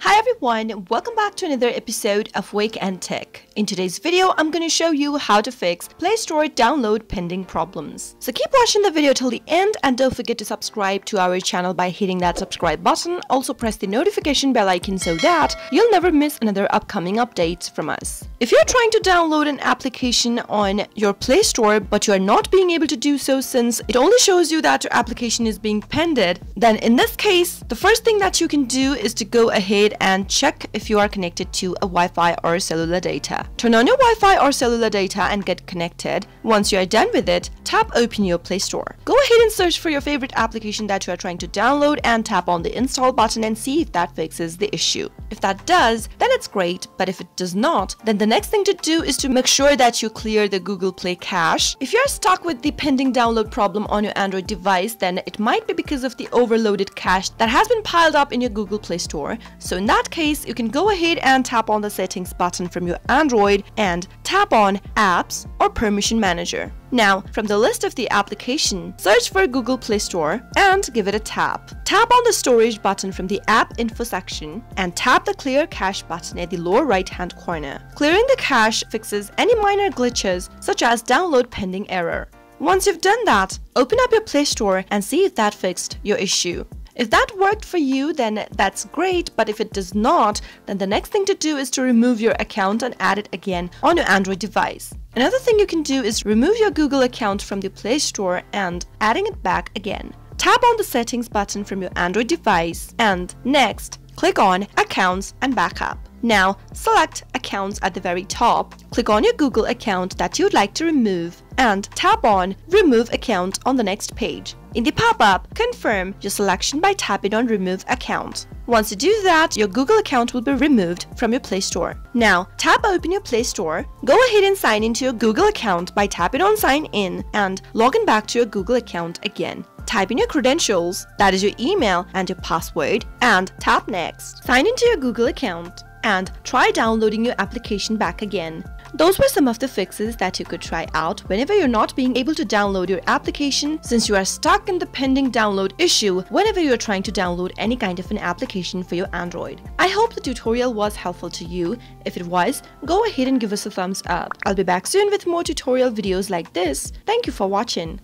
Hi everyone, welcome back to another episode of Wake&Tech. In today's video, I'm going to show you how to fix Playstore download pending problems. So keep watching the video till the end and don't forget to subscribe to our channel by hitting that subscribe button. Also press the notification bell icon so that you'll never miss another upcoming update from us. If you're trying to download an application on your Play Store but you are not being able to do so since it only shows you that your application is being pended, then in this case, the first thing that you can do is to go ahead and check if you are connected to a Wi-Fi or cellular data. Turn on your Wi-Fi or cellular data and get connected. Once you are done with it, tap open your Play Store. Go ahead and search for your favorite application that you are trying to download and tap on the install button and see if that fixes the issue. If that does, then it's great, but if it does not, then the next thing to do is to make sure that you clear the Google Play cache. If you're stuck with the pending download problem on your Android device, then it might be because of the overloaded cache that has been piled up in your Google Play Store. So in that case, you can go ahead and tap on the settings button from your Android and tap on Apps or Permission Manager. Now, from the list of the application, search for Google Play Store and give it a tap. Tap on the storage button from the app info section and tap the clear cache button at the lower right hand corner. Clearing the cache fixes any minor glitches such as download pending error. Once you've done that, open up your Play Store and see if that fixed your issue. If that worked for you, then that's great, but if it does not, then the next thing to do is to remove your account and add it again on your Android device. Another thing you can do is remove your Google account from the Play Store and adding it back again. Tap on the settings button from your Android device and next, click on Accounts and Backup. Now, select Accounts at the very top, click on your Google account that you'd like to remove and tap on Remove Account on the next page. In the pop-up, confirm your selection by tapping on Remove Account. Once you do that, your Google account will be removed from your Play Store. Now, tap open your Play Store, go ahead and sign into your Google account by tapping on Sign In and log in back to your Google account again. Type in your credentials, that is your email and your password, and tap Next. Sign into your Google account and try downloading your application back again. Those were some of the fixes that you could try out whenever you're not being able to download your application since you are stuck in the pending download issue whenever you're trying to download any kind of an application for your Android. I hope the tutorial was helpful to you. If it was, go ahead and give us a thumbs up. I'll be back soon with more tutorial videos like this. Thank you for watching.